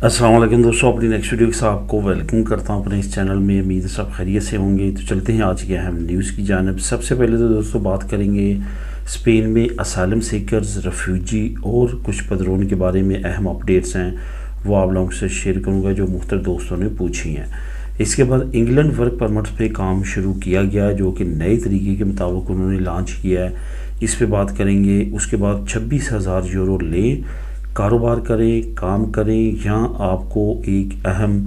अस्सलाम वालेकुम दोस्तों, अपनी नेक्स्ट वीडियो के साथ आपको वेलकम करता हूं अपने इस चैनल में। उम्मीद है सब खैरियत से होंगे। तो चलते हैं आज के अहम न्यूज़ की जानिब। सबसे पहले तो दोस्तों बात करेंगे स्पेन में असाइलम सीकर्स, रेफ्यूजी और कुछ पदरों के बारे में अहम अपडेट्स हैं, वो आप लोगों से शेयर करूंगा जो मुख्तलिफ दोस्तों ने पूछी हैं। इसके बाद इंग्लैंड वर्क परमिट्स पे काम शुरू किया गया, जो कि नए तरीके के मुताबिक उन्होंने लॉन्च किया है। इस पे बात करेंगे। उसके बाद 26,000 यूरो लें, कारोबार करें, काम करें, या आपको एक अहम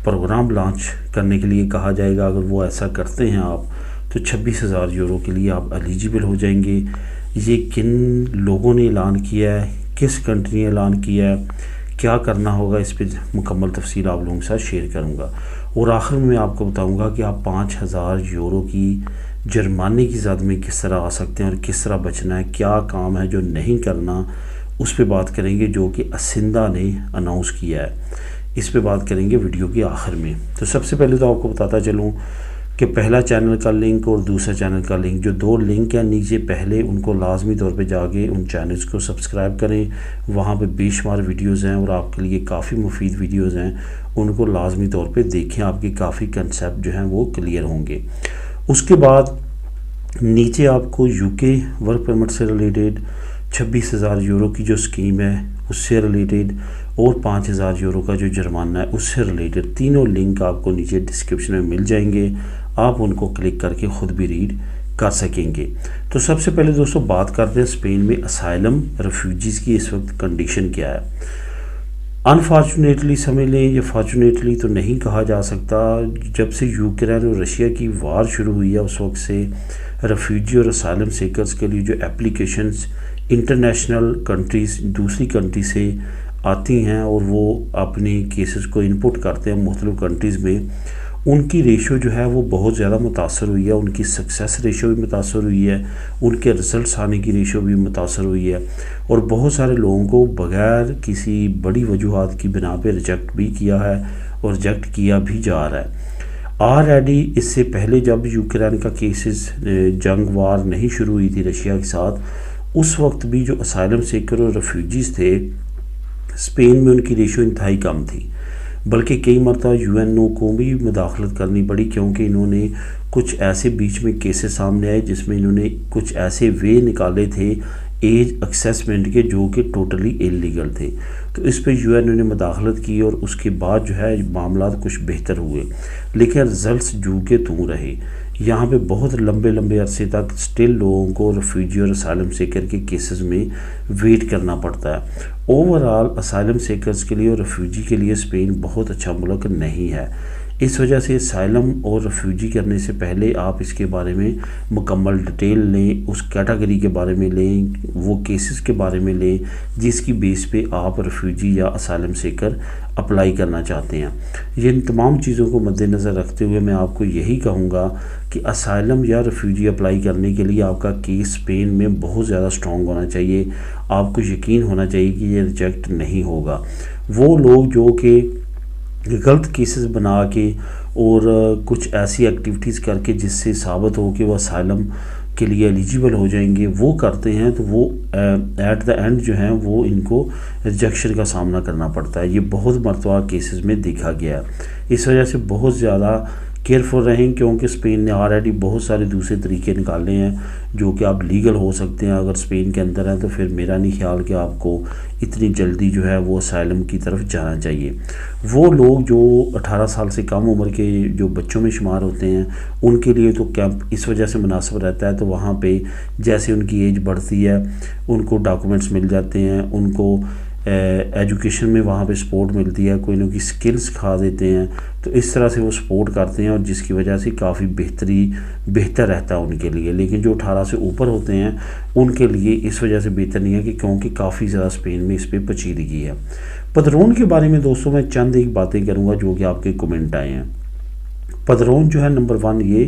प्रोग्राम लॉन्च करने के लिए कहा जाएगा। अगर वो ऐसा करते हैं आप, तो 26,000 यूरो के लिए आप एलिजिबल हो जाएंगे। ये किन लोगों ने ऐलान किया है, किस कंट्री ने ऐलान किया है, क्या करना होगा, इस पर मुकम्मल तफसील आप लोगों के साथ शेयर करूंगा। और आखिर में मैं आपको बताऊंगा कि आप 5,000 यूरो की जुर्माने की ज़द में किस तरह आ सकते हैं और किस तरह बचना है, क्या काम है जो नहीं करना, उस पे बात करेंगे, जो कि असिंदा ने अनाउंस किया है। इस पे बात करेंगे वीडियो के आखिर में। तो सबसे पहले तो आपको बताता चलूँ कि पहला चैनल का लिंक और दूसरा चैनल का लिंक, जो दो लिंक हैं नीचे, पहले उनको लाजमी तौर पे जाके उन चैनल्स को सब्सक्राइब करें। वहाँ पे बेशुमार वीडियोज़ हैं और आपके लिए काफ़ी मुफीद वीडियोज़ हैं, उनको लाजमी तौर पे देखें। आपके काफ़ी कंसेप्ट जो हैं वो क्लियर होंगे। उसके बाद नीचे आपको यूके वर्क परमिट से रिलेटेड 26,000 यूरो की जो स्कीम है उससे रिलेटेड और 5,000 यूरो का जो जुर्माना है उससे रिलेटेड, तीनों लिंक आपको नीचे डिस्क्रिप्शन में मिल जाएंगे। आप उनको क्लिक करके ख़ुद भी रीड कर सकेंगे। तो सबसे पहले दोस्तों बात करते हैं स्पेन में असाइलम रेफ्यूजीज़ की इस वक्त कंडीशन क्या है। अनफॉर्चुनेटली समझ लें, या फॉर्चुनेटली तो नहीं कहा जा सकता, जब से यूक्रेन और रशिया की वार शुरू हुई है उस वक्त से रेफ्यूजी और असाइलम सीकर्स के लिए जो एप्लीकेशंस इंटरनेशनल कंट्रीज़, दूसरी कंट्री से आती हैं और वो अपने केसेस को इनपुट करते हैं मुख्तलिफ कंट्रीज़ में, उनकी रेशो जो है वो बहुत ज़्यादा मुतासर हुई है। उनकी सक्सेस रेशो भी मुतासर हुई है, उनके रिज़ल्ट्स आने की रेशो भी मुतासर हुई है, और बहुत सारे लोगों को बग़ैर किसी बड़ी वजूहात की बिना पे रिजेक्ट भी किया है और रिजेक्ट किया भी जा रहा है। ऑलरेडी इससे पहले जब यूक्रेन का केसेस, जंग वार नहीं शुरू हुई थी रशिया के साथ, उस वक्त भी जो असाइलम सीकर और रेफ्यूजीज़ थे स्पेन में, उनकी रेशो इंतहाई कम थी। बल्कि कई मरतबा यूएनओ को भी मुदाखलत करनी पड़ी, क्योंकि इन्होंने कुछ ऐसे बीच में केसेस सामने आए जिसमें इन्होंने कुछ ऐसे वे निकाले थे एज असेसमेंट के, जो कि टोटली इलीगल थे। तो इस पे यूएनओ ने मुदाखलत की और उसके बाद जो है मामला कुछ बेहतर हुए, लेकिन रिजल्ट्स जू के तू रहे। यहाँ पे बहुत लंबे लंबे अरसे तक स्टिल लोगों को रेफ्यूजी और असाइलम सीकर के केसेस में वेट करना पड़ता है। ओवरऑल असाइलम सीकर्स के लिए और रेफ्यूजी के लिए स्पेन बहुत अच्छा मुल्क नहीं है। इस वजह से असाइलम और रेफ्यूजी करने से पहले आप इसके बारे में मुकम्मल डिटेल लें, उस कैटेगरी के बारे में लें, वो केसेस के बारे में लें जिसकी बेस पे आप रेफ्यूजी या असाइलम सीकर अप्लाई करना चाहते हैं। ये इन तमाम चीज़ों को मद्देनज़र रखते हुए मैं आपको यही कहूँगा कि असाइलम या रेफ्यूजी अप्लाई करने के लिए आपका केस स्पेन में बहुत ज़्यादा स्ट्रॉन्ग होना चाहिए। आपको यकीन होना चाहिए कि ये रिजेक्ट नहीं होगा। वो लोग जो कि गलत केसेस बना के और कुछ ऐसी एक्टिविटीज़ करके जिससे साबित हो कि वो असाइलम के लिए एलिजिबल हो जाएंगे, वो करते हैं, तो वो एट द एंड जो है वो इनको रिजेक्शन का सामना करना पड़ता है। ये बहुत मरतबा केसेस में देखा गया है। इस वजह से बहुत ज़्यादा केयरफुल रहें, क्योंकि स्पेन ने ऑलरेडी बहुत सारे दूसरे तरीके निकाले हैं जो कि आप लीगल हो सकते हैं। अगर स्पेन के अंदर हैं तो फिर मेरा नहीं ख्याल कि आपको इतनी जल्दी जो है वो असाइलम की तरफ जाना चाहिए। वो लोग जो 18 साल से कम उम्र के जो बच्चों में शुमार होते हैं, उनके लिए तो कैंप इस वजह से मुनासिब रहता है। तो वहाँ पे जैसे उनकी एज बढ़ती है उनको डॉक्यूमेंट्स मिल जाते हैं, उनको एजुकेशन में वहाँ पे सपोर्ट मिलती है, कोई ना कोई स्किल्स सिखा देते हैं, तो इस तरह से वो सपोर्ट करते हैं और जिसकी वजह से काफ़ी बेहतर रहता है उनके लिए। लेकिन जो 18 से ऊपर होते हैं उनके लिए इस वजह से बेहतर नहीं है कि क्योंकि काफ़ी ज़्यादा स्पेन में इस पर पचीदगी है। पदरों के बारे में दोस्तों मैं चंद एक बातें करूँगा जो कि आपके कमेंट आए हैं। पदरों जो है, नंबर 1 ये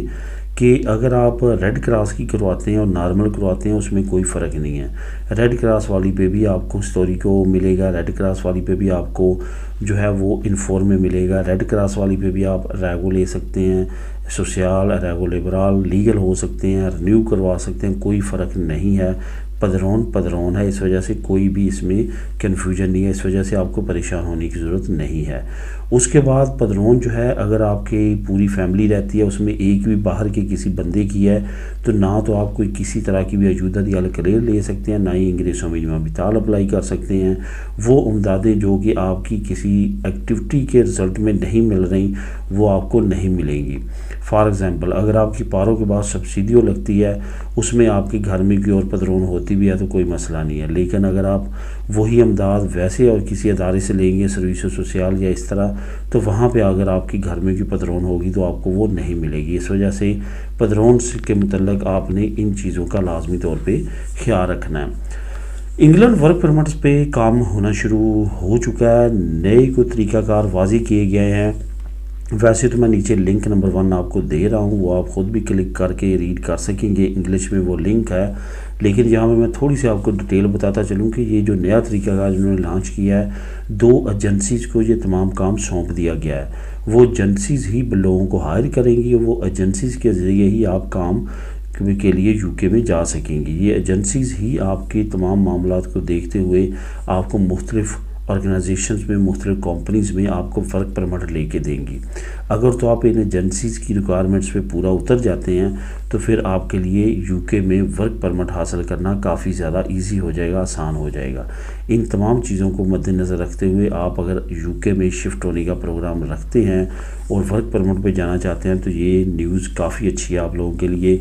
कि अगर आप रेड क्रॉस की करवाते हैं और नॉर्मल करवाते हैं उसमें कोई फ़र्क नहीं है। रेड क्रॉस वाली पे भी आपको स्टोरी को मिलेगा, रेड क्रॉस वाली पे भी आपको जो है वो इन्फॉर्म में मिलेगा। रेड क्रॉस वाली पे भी आप रेगो ले सकते हैं, सोशल, रेगो लिबरल, लीगल हो सकते हैं, रिन्यू करवा सकते हैं, कोई फ़र्क नहीं है। پدرون ہے، اس وجہ سے کوئی بھی اس میں کنفیوژن نہیں ہے، اس وجہ سے آپ کو پریشان ہونے کی ضرورت نہیں ہے۔ اس کے بعد پدرون جو ہے اگر آپ کی پوری فیملی رہتی ہے، اس میں ایک بھی باہر کے کسی بندے کی ہے تو نہ تو آپ کوئی کسی طرح کی بھی اجودت یا کلیئر لے سکتے ہیں، نہ ہی انگریزوں میں جمع بتال اپلائی کر سکتے ہیں۔ وہ امدادیں جو کہ آپ کی کسی ایکٹیویٹی کے رزلٹ میں نہیں مل رہی وہ آپ کو نہیں ملیں گی۔ فار ایگزامپل اگر آپ کی پاروں کے بعد سبسیڈیوں لگتی ہے، اس میں آپ کے گھر میں کوئی اور پدرون ہوتی بھی ہے تو کوئی مسئلہ نہیں ہے، لیکن اگر آپ وہی امداد ویسے اور کسی ادارے سے لیں گے، سروس سوسیال یا اس طرح، تو وہاں پہ اگر آپ کی گھر میں کی پدرون ہوگی تو آپ کو وہ نہیں ملے گی۔ اس وجہ سے پدرون کے متعلق آپ نے ان چیزوں کا لازمی طور پہ خیال رکھنا ہے۔ انگلینڈ ورک پرمٹس پہ کام ہونا شروع ہو چکا ہے، نئے کو طریقہ کار واضح کیے گئے ہیں۔ ویسے تو میں نیچے لنک نمبر 1 آپ کو دے رہا ہوں، وہ آپ خود بھی کلک کر کے ریڈ کر سکیں گے، انگلش میں وہ لنک ہے، لیکن یہاں میں تھوڑی سی آپ کو ڈیٹیل بتاتا چلوں کہ یہ جو نیا طریقہ کار جنہوں نے لانچ کیا ہے، 2 ایجنسیز کو یہ تمام کام سونپ دیا گیا ہے۔ وہ ایجنسیز ہی لوگوں کو ہائر کریں گی، وہ ایجنسیز کے ذریعے ہی آپ کام کے لیے یو کے میں جا سکیں گے۔ یہ ایجنسیز ہی آپ کے تمام معاملات کو دیکھتے ہوئے آپ کو مختلف آرگنائزیشنز میں، مختلف کمپنیز میں آپ کو ورک پرمٹ لے کے دیں گی۔ اگر تو آپ ان ایجنسیز کی ریکوائرمنٹس پہ پورا اتر جاتے ہیں تو پھر آپ کے لیے یو کے میں ورک پرمٹ حاصل کرنا کافی زیادہ ایزی ہو جائے گا، آسان ہو جائے گا۔ ان تمام چیزوں کو مد نظر رکھتے ہوئے آپ اگر یو کے میں شفٹ ہونے کا پروگرام رکھتے ہیں اور ورک پرمٹ پہ جانا چاہتے ہیں تو یہ نیوز کافی اچھی ہے آپ لوگوں کے لیے۔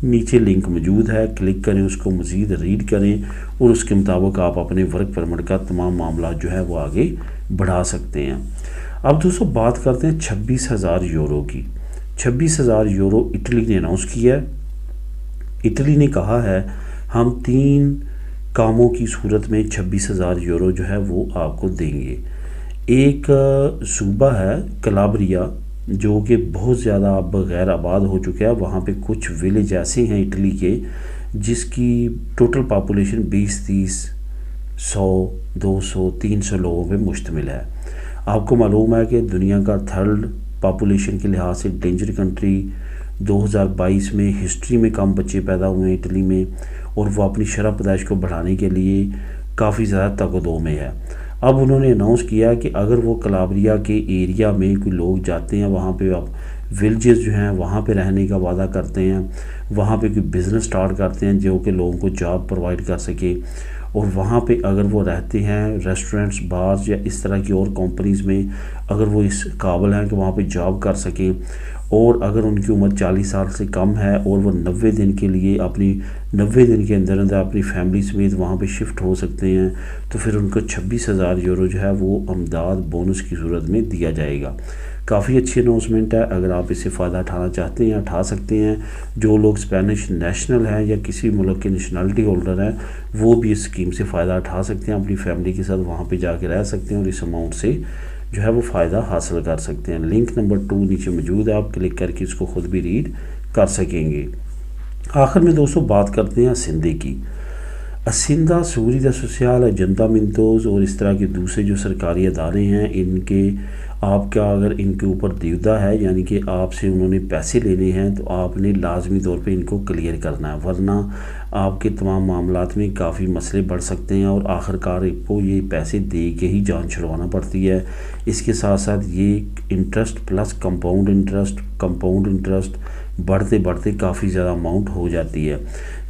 نیچے لنک موجود ہے، کلک کریں، اس کو مزید ریڈ کریں اور اس کے مطابق آپ اپنے ورک پرمٹ کا تمام معاملات جو ہے وہ آگے بڑھا سکتے ہیں۔ اب دوستو بات کرتے ہیں 26,000 یورو کی۔ 26,000 یورو اٹلی نے اناؤنس کیا ہے۔ اٹلی نے کہا ہے ہم 3 کاموں کی صورت میں 26,000 یورو جو ہے وہ آپ کو دیں گے۔ ایک صوبہ ہے کلابریا جو کہ بہت زیادہ اب غیر آباد ہو چکا ہے، وہاں پہ کچھ ویلیج ایسے ہیں اٹلی کے جس کی ٹوٹل پاپولیشن 20-30 100 200 300 لوگوں پہ مشتمل ہے۔ آپ کو معلوم ہے کہ دنیا کا 3rd پاپولیشن کے لحاظ سے ڈینجر کنٹری، 2022 میں ہسٹری میں کم بچے پیدا ہوئے ہیں اٹلی میں، اور وہ اپنی شرح پیدائش کو بڑھانے کے لیے کافی زیادہ تگ و دو میں ہے۔ اب انہوں نے اناؤنس کیا کہ اگر وہ کلابریا کے ایریا میں کوئی لوگ جاتے ہیں، وہاں پہ آپ ولیجز جو ہیں وہاں پہ رہنے کا وعدہ کرتے ہیں، وہاں پہ کوئی بزنس سٹارٹ کرتے ہیں جو کہ لوگوں کو جاب پرووائڈ کر سکے، اور وہاں پہ اگر وہ رہتے ہیں ریسٹورنٹس، بارز یا اس طرح کی اور کمپنیز میں اگر وہ اس قابل ہیں کہ وہاں پہ جاب کر سکیں، اور اگر ان کی عمر 40 سال سے کم ہے اور وہ 90 دن کے لیے 90 دن کے اندر اپنی فیملی سمیت وہاں پہ شفٹ ہو سکتے ہیں، تو پھر ان کو 26,000 یورو جو ہے وہ امداد بونس کی صورت میں دیا جائے گا۔ کافی اچھی اناؤنسمنٹ ہے، اگر آپ اس سے فائدہ اٹھانا چاہتے ہیں اٹھا سکتے ہیں۔ جو لوگ اسپینش نیشنل ہیں یا کسی ملک کے نیشنلٹی ہولڈر ہیں وہ بھی اس اسکیم سے فائدہ اٹھا سکتے ہیں، اپنی فیملی کے ساتھ وہاں پہ جا کے رہ سکتے ہیں اور اس اماؤنٹ سے جو ہے وہ فائدہ حاصل کر سکتے ہیں۔ لنک نمبر 2 نیچے موجود ہے، آپ کلک کر کے اس کو خود بھی ریڈ کر سکیں گے۔ آخر میں دوستو بات کرتے ہیں اسندے کی۔ اسندہ، سوریدہ سوسیال، ایجنٹامنٹوز اور اس طرح کے دوسرے جو سرکاری ادارے ہیں، ان کے آپ کا اگر ان کے اوپر دیودہ ہے یعنی کہ آپ سے انہوں نے پیسے لینے ہیں تو آپ نے لازمی طور پہ ان کو کلیئر کرنا ہے، ورنہ آپ کے تمام معاملات میں کافی مسئلے بڑھ سکتے ہیں اور آخر کار کو یہ پیسے دے کے ہی جان چھڑوانا پڑتی ہے۔ اس کے ساتھ ساتھ یہ انٹرسٹ پلس کمپاؤنڈ انٹرسٹ بڑھتے بڑھتے کافی زیادہ اماؤنٹ ہو جاتی ہے۔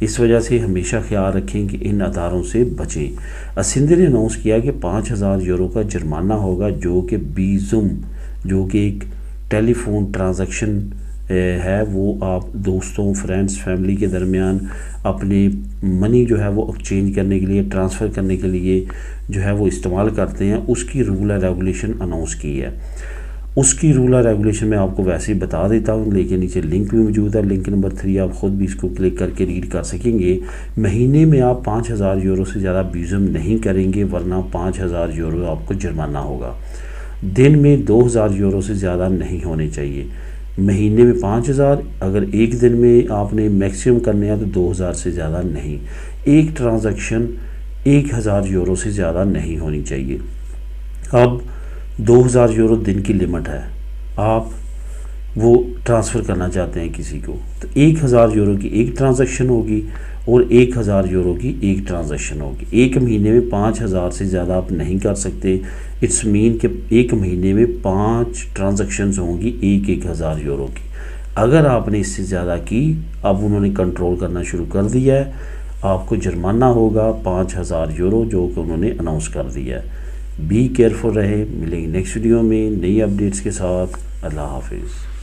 اس وجہ سے ہمیشہ خیال رکھیں کہ ان اداروں سے بچیں۔ اسندے نے اناؤنس کیا کہ 5,000 یورو کا جرمانہ ہوگا جو کہ بیزم جو کہ ایک ٹیلی فون ٹرانزیکشن ہے، وہ آپ دوستوں، فرینڈز، فیملی کے درمیان اپنے منی جو ہے وہ ایکسچینج کرنے کے لیے، ٹرانسفر کرنے کے لیے جو ہے وہ استعمال کرتے ہیں، اس کی رول اور ریگولیشن اناؤنس کی ہے۔ اس کی رول اور ریگولیشن میں آپ کو ویسے ہی بتا دیتا ہوں، لیکن نیچے لنک بھی موجود ہے، لنک نمبر 3 آپ خود بھی اس کو کلک کر کے ریڈ کر سکیں گے۔ مہینے میں آپ 5,000 یورو سے زیادہ بیزم نہیں کریں گے، ورنہ 5,000 یورو آپ کو جرمانہ ہوگا۔ دن میں 2,000 یورو سے زیادہ نہیں ہونے چاہیے۔ مہینے میں 5,000، اگر ایک دن میں آپ نے میکسیمم کرنے ہیں تو 2,000 سے زیادہ نہیں۔ ایک ٹرانزیکشن 1,000 یورو سے زیادہ نہیں ہونی چاہیے۔ اب 2,000 یورو دن کی لمٹ ہے، آپ وہ ٹرانسفر کرنا چاہتے ہیں کسی کو تو 1,000 یورو کی ایک ٹرانزیکشن ہوگی، اور 1000 یورو کی ایک ٹرانزیکشن ہوگی۔ ایک مہینے میں 5000 سے زیادہ آپ نہیں کر سکتے، اٹس مین کہ ایک مہینے میں 5 ٹرانزیکشنز ہوں گی 1000 یورو کی۔ اگر آپ نے اس سے زیادہ کی، اب انہوں نے کنٹرول کرنا شروع کر دیا ہے، آپ کو جرمانہ ہوگا 5000 یورو جو کہ انہوں نے اناؤنس کر دیا ہے۔ بی کیئرفل رہے، ملیں گے نیکسٹ ویڈیو میں نئی اپڈیٹس کے ساتھ۔ اللہ حافظ۔